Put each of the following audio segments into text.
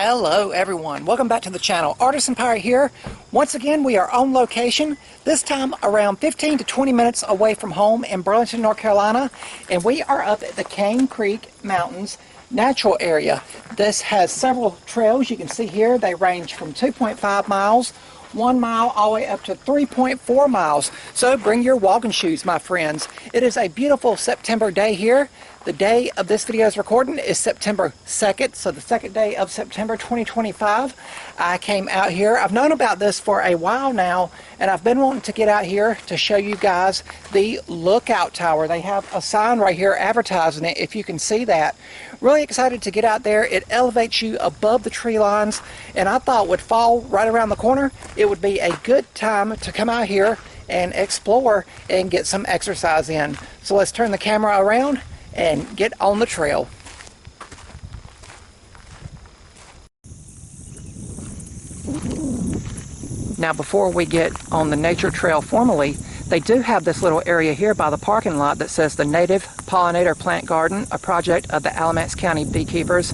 Hello everyone, welcome back to the channel. Artisan Pirate here. Once again we are on location, this time around 15 to 20 minutes away from home in Burlington, North Carolina, and we are up at the Cane Creek Mountains natural area. This has several trails you can see here. They range from 2.5 miles, 1 mile, all the way up to 3.4 miles. So bring your walking shoes, my friends. It is a beautiful September day here. The day of this video's recording is September 2nd, so the second day of September 2025. I came out here. I've known about this for a while now, and I've been wanting to get out here to show you guys the Lookout Tower. They have a sign right here advertising it, if you can see that. Really excited to get out there. It elevates you above the tree lines, and I thought would fall right around the corner. It would be a good time to come out here and explore and get some exercise in. So let's turn the camera around and get on the trail. Now before we get on the nature trail formally, they do have this little area here by the parking lot that says the Native Pollinator Plant Garden, a project of the Alamance County beekeepers.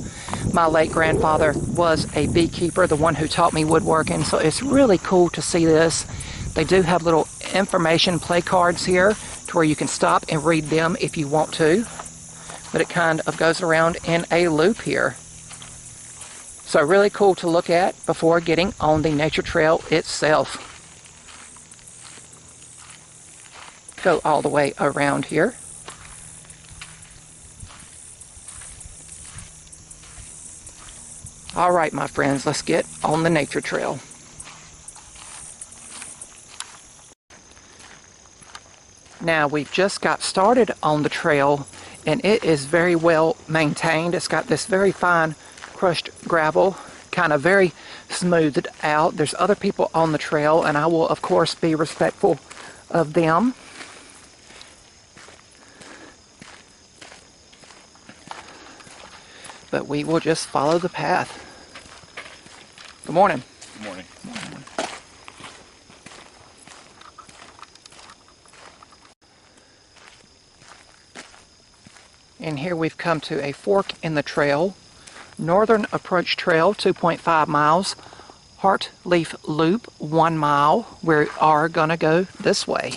My late grandfather was a beekeeper, the one who taught me woodworking, so it's really cool to see this. They do have little information play cards here to where you can stop and read them if you want to. But it kind of goes around in a loop here. So really cool to look at before getting on the nature trail itself. Go all the way around here. All right, my friends, let's get on the nature trail. Now we've just got started on the trail, and it is very well maintained. It's got this very fine crushed gravel, kind of very smoothed out. There's other people on the trail, and I will of course be respectful of them. But we will just follow the path. Good morning. Good morning. And here we've come to a fork in the trail. Northern Approach Trail, 2.5 miles. Heartleaf Loop, 1 mile. We are going to go this way.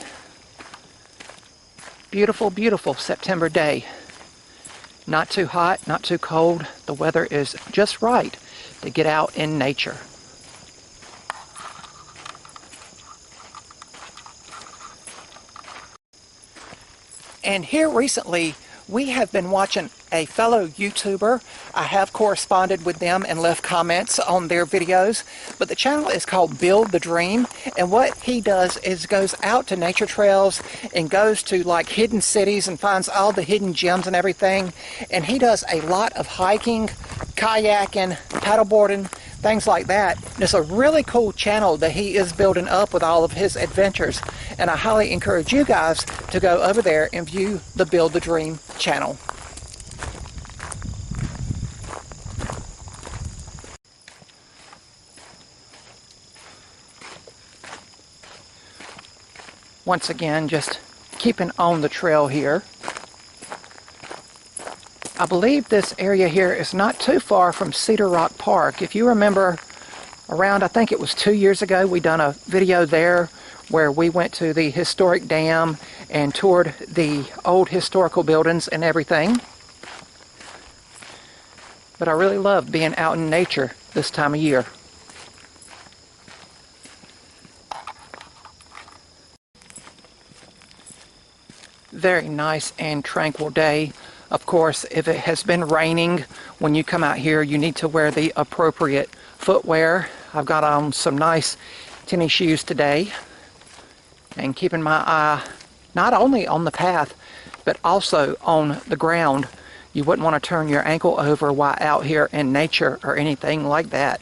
Beautiful, beautiful September day. Not too hot, not too cold. The weather is just right to get out in nature. And here recently, we have been watching a fellow YouTuber. I have corresponded with them and left comments on their videos, but the channel is called Build the Dream, and what he does is goes out to nature trails and goes to like hidden cities and finds all the hidden gems and everything, and he does a lot of hiking, kayaking, paddleboarding, things like that. And it's a really cool channel that he is building up with all of his adventures, and I highly encourage you guys to go over there and view the Build the Dream channel. Once again, just keeping on the trail here. I believe this area here is not too far from Cedar Rock Park. If you remember around, I think it was 2 years ago, we done a video there where we went to the historic dam and toured the old historical buildings and everything. But I really love being out in nature this time of year. Very nice and tranquil day. Of course, if it has been raining, when you come out here, you need to wear the appropriate footwear. I've got on some nice tennis shoes today, and keeping my eye not only on the path, but also on the ground. You wouldn't want to turn your ankle over while out here in nature or anything like that.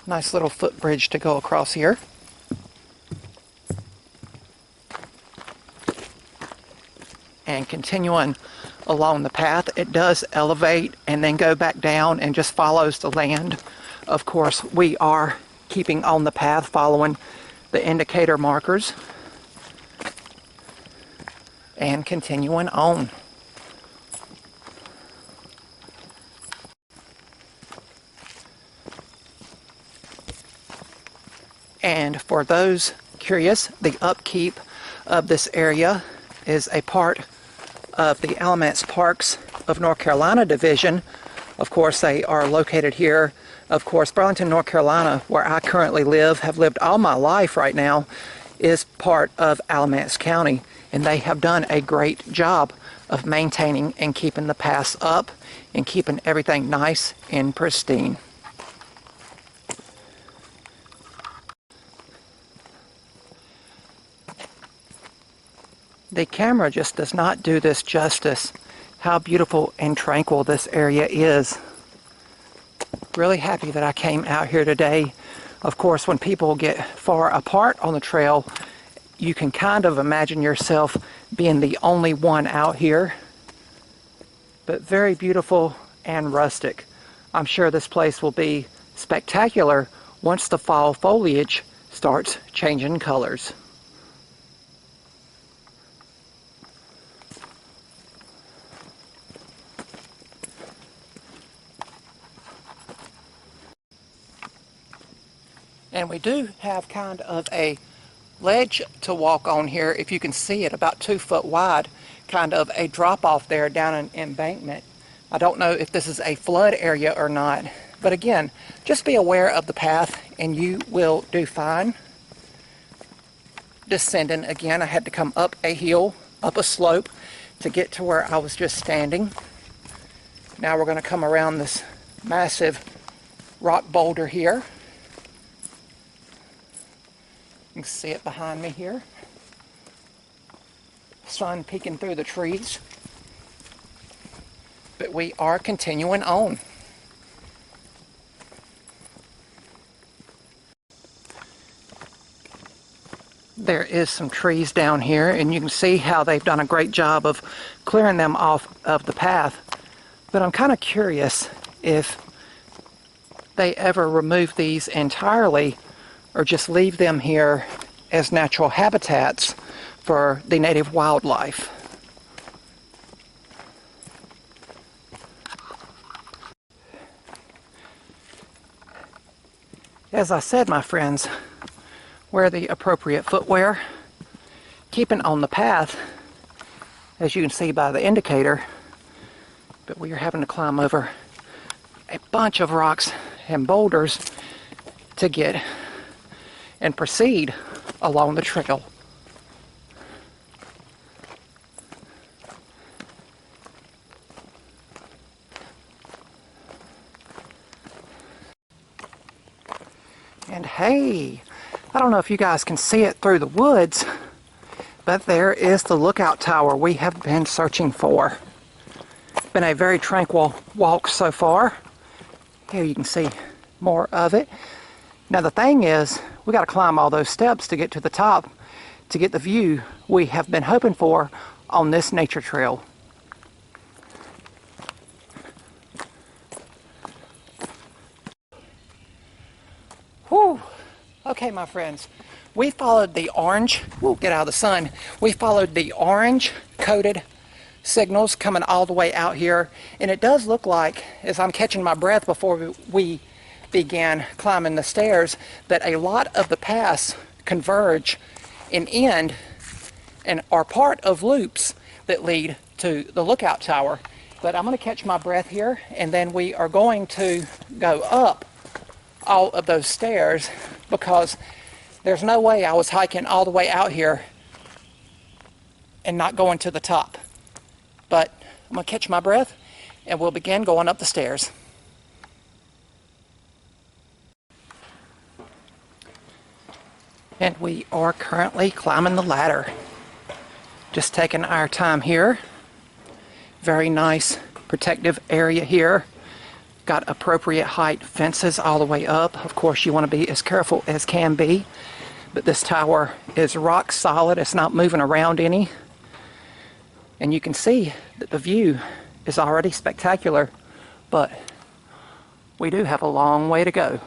Nice little footbridge to go across here. And continuing along the path, it does elevate and then go back down and just follows the land. Of course, we are keeping on the path, following the indicator markers and continuing on. And for those curious, the upkeep of this area is a part of the Alamance Parks of North Carolina division. Of course, they are located here. Of course, Burlington, North Carolina, where I currently live, have lived all my life right now, is part of Alamance County. And they have done a great job of maintaining and keeping the paths up and keeping everything nice and pristine. The camera just does not do this justice, how beautiful and tranquil this area is. Really happy that I came out here today. Of course, when people get far apart on the trail, you can kind of imagine yourself being the only one out here. But very beautiful and rustic. I'm sure this place will be spectacular once the fall foliage starts changing colors. And we do have kind of a ledge to walk on here, if you can see it, about 2 foot wide, kind of a drop off there down an embankment. I don't know if this is a flood area or not, but again, just be aware of the path and you will do fine. Descending again, I had to come up a hill, up a slope to get to where I was just standing. Now we're going to come around this massive rock boulder here. You can see it behind me here. Sun peeking through the trees. But we are continuing on. There is some trees down here, and you can see how they've done a great job of clearing them off of the path. But I'm kind of curious if they ever remove these entirely or just leave them here as natural habitats for the native wildlife. As I said, my friends, wear the appropriate footwear, keeping on the path, as you can see by the indicator, but we are having to climb over a bunch of rocks and boulders to get and proceed along the trail. And hey, I don't know if you guys can see it through the woods, but there is the lookout tower we have been searching for. It's been a very tranquil walk so far. Here you can see more of it. Now the thing is, we got to climb all those steps to get to the top to get the view we have been hoping for on this nature trail. Whew. Okay, my friends, we followed the orange, we'll get out of the sun, we followed the orange coated signals coming all the way out here, and it does look like, as I'm catching my breath before we began climbing the stairs, that a lot of the paths converge and end and are part of loops that lead to the lookout tower. But I'm going to catch my breath here, and then we are going to go up all of those stairs, because there's no way I was hiking all the way out here and not going to the top. But I'm going to catch my breath and we'll begin going up the stairs. And we are currently climbing the ladder. Just taking our time here. Very nice protective area here. Got appropriate height fences all the way up. Of course, you want to be as careful as can be. But this tower is rock solid. It's not moving around any. And you can see that the view is already spectacular. But we do have a long way to go.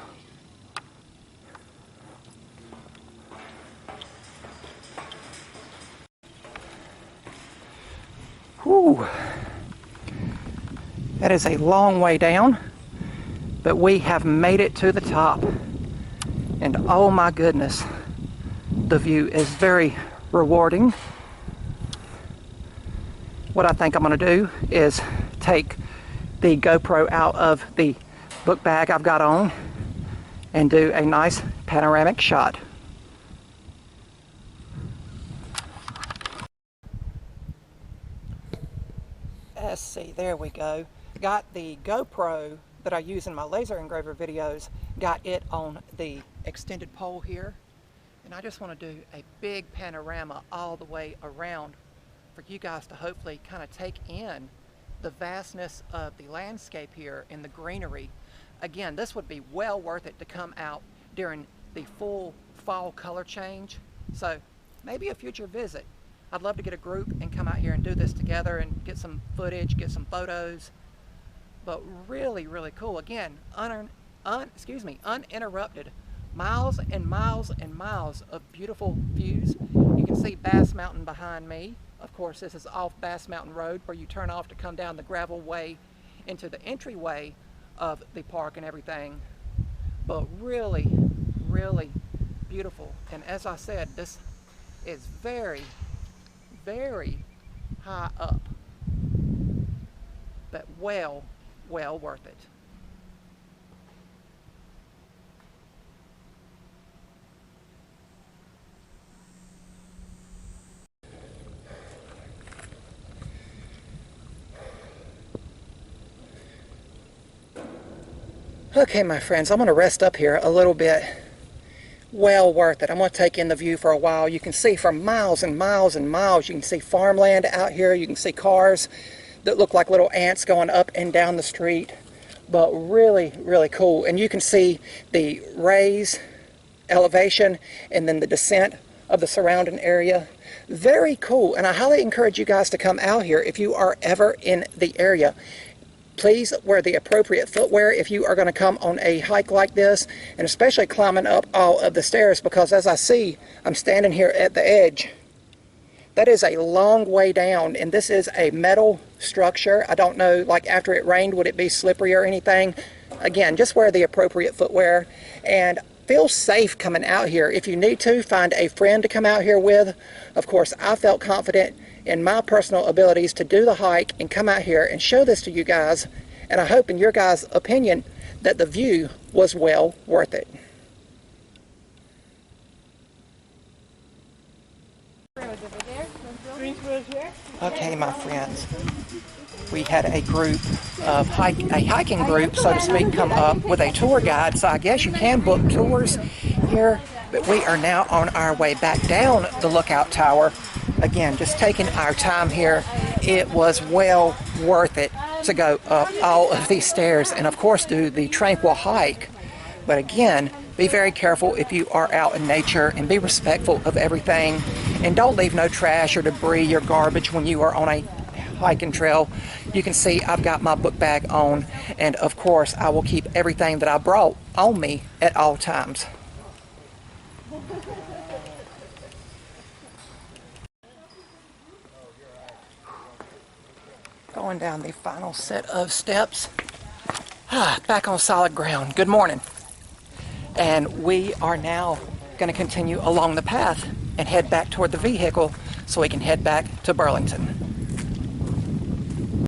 Whew. That is a long way down, but we have made it to the top. And oh my goodness, the view is very rewarding. What I think I'm going to do is take the GoPro out of the book bag I've got on and do a nice panoramic shot. Let's see, there we go. Got the GoPro that I use in my laser engraver videos, got it on the extended pole here. And I just want to do a big panorama all the way around for you guys to hopefully kind of take in the vastness of the landscape here and the greenery. Again, this would be well worth it to come out during the full fall color change. So maybe a future visit. I'd love to get a group and come out here and do this together and get some footage, get some photos. But really, really cool. Again, uninterrupted. Miles and miles and miles of beautiful views. You can see Bass Mountain behind me. Of course, this is off Bass Mountain Road where you turn off to come down the gravel way into the entryway of the park and everything. But really, really beautiful. And as I said, this is very, very high up, but well worth it. Okay, my friends, I'm going to rest up here a little bit. Well worth it. I'm going to take in the view for a while. You can see for miles and miles and miles. You can see farmland out here. You can see cars that look like little ants going up and down the street. But really, really cool. And you can see the raise, elevation, and then the descent of the surrounding area. Very cool. And I highly encourage you guys to come out here if you are ever in the area. Please wear the appropriate footwear if you are going to come on a hike like this, and especially climbing up all of the stairs, because as I see, I'm standing here at the edge. That is a long way down, and this is a metal structure. I don't know, like after it rained, would it be slippery or anything? Again, just wear the appropriate footwear and feel safe coming out here. If you need to, find a friend to come out here with. Of course, I felt confident in my personal abilities to do the hike and come out here and show this to you guys, and I hope in your guys' opinion that the view was well worth it. Okay, my friends, we had a group of a hiking group, so to speak, come up with a tour guide, so I guess you can book tours here, but we are now on our way back down the lookout tower. Again, just taking our time here. It was well worth it to go up all of these stairs and of course do the tranquil hike. But again, be very careful if you are out in nature, and be respectful of everything, and don't leave no trash or debris or garbage when you are on a hiking trail. You can see I've got my book bag on, and of course I will keep everything that I brought on me at all times. Going down the final set of steps. Back on solid ground. Good morning. And we are now going to continue along the path and head back toward the vehicle so we can head back to Burlington.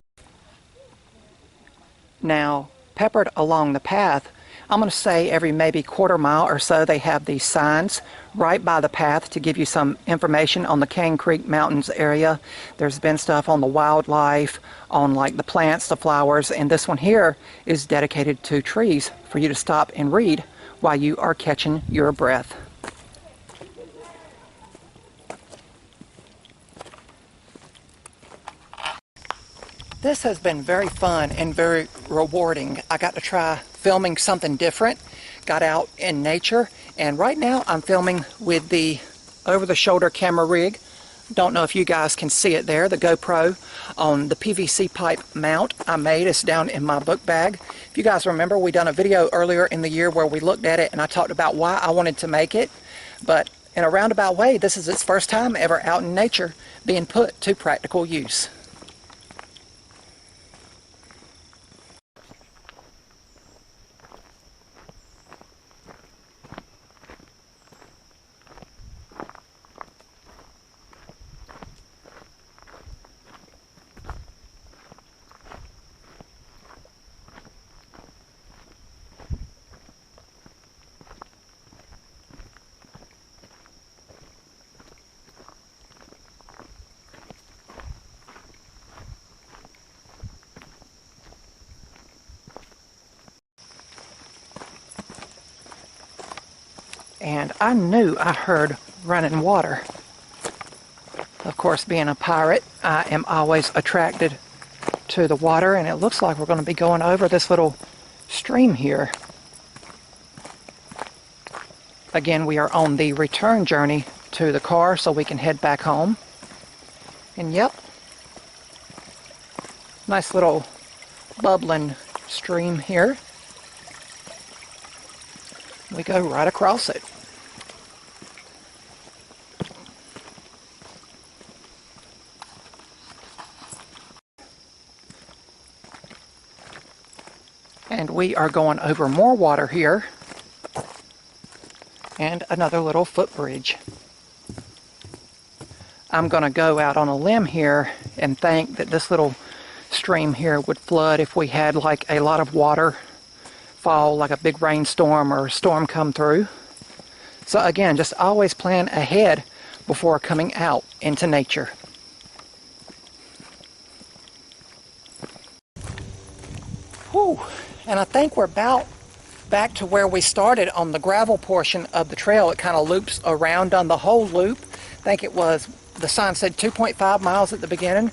Now, peppered along the path, I'm going to say every maybe quarter mile or so they have these signs right by the path to give you some information on the Cane Creek Mountains area. There's been stuff on the wildlife, on like the plants, the flowers, and this one here is dedicated to trees for you to stop and read while you are catching your breath. This has been very fun and very rewarding. I got to try filming something different, got out in nature, and right now I'm filming with the over-the-shoulder camera rig. Don't know if you guys can see it there, the GoPro on the PVC pipe mount I made. It's down in my book bag. If you guys remember, we done a video earlier in the year where we looked at it and I talked about why I wanted to make it, but in a roundabout way, this is its first time ever out in nature being put to practical use. And I knew I heard running water. Of course, being a pirate, I am always attracted to the water, and it looks like we're going to be going over this little stream here. Again, we are on the return journey to the car so we can head back home. And yep, nice little bubbling stream here. We go right across it. And we are going over more water here. And another little footbridge. I'm going to go out on a limb here and think that this little stream here would flood if we had like a lot of water fall, like a big rainstorm or a storm come through. So again, just always plan ahead before coming out into nature. Whew. And I think we're about back to where we started on the gravel portion of the trail. It kind of loops around on the whole loop. I think it was, the sign said 2.5 miles at the beginning.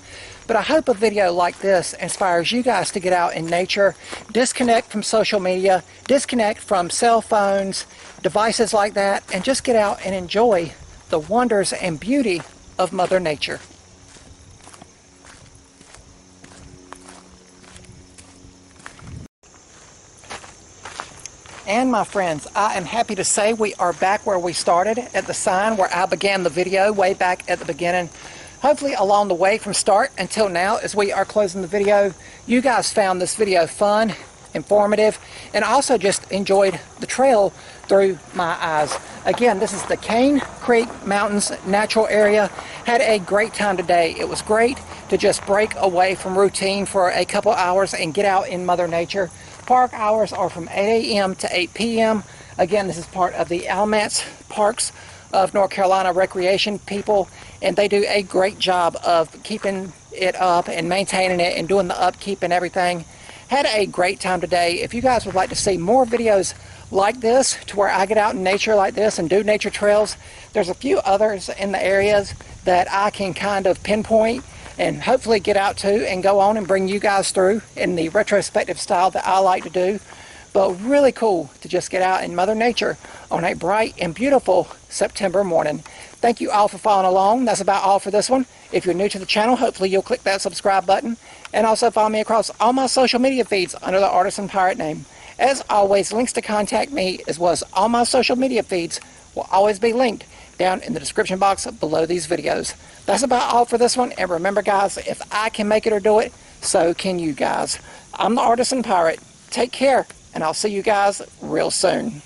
But I hope a video like this inspires you guys to get out in nature, disconnect from social media, disconnect from cell phones, devices like that, and just get out and enjoy the wonders and beauty of Mother Nature. And my friends, I am happy to say we are back where we started, at the sign where I began the video way back at the beginning. Hopefully along the way from start until now, as we are closing the video, you guys found this video fun, informative, and also just enjoyed the trail through my eyes. Again, this is the Cane Creek Mountains Natural Area. Had a great time today. It was great to just break away from routine for a couple hours and get out in Mother Nature. Park hours are from 8 a.m. to 8 p.m. Again, this is part of the Alamance Parks of North Carolina Recreation people, and they do a great job of keeping it up and maintaining it and doing the upkeep and everything. Had a great time today. If you guys would like to see more videos like this, to where I get out in nature like this and do nature trails, there's a few others in the areas that I can kind of pinpoint and hopefully get out to and go on and bring you guys through in the retrospective style that I like to do. But really cool to just get out in Mother Nature on a bright and beautiful September morning. Thank you all for following along. That's about all for this one. If you're new to the channel, hopefully you'll click that subscribe button, and also follow me across all my social media feeds under the Artisan Pirate name. As always, links to contact me as well as all my social media feeds will always be linked down in the description box below these videos. That's about all for this one, and remember guys, if I can make it or do it, so can you guys. I'm the Artisan Pirate. Take care, and I'll see you guys real soon.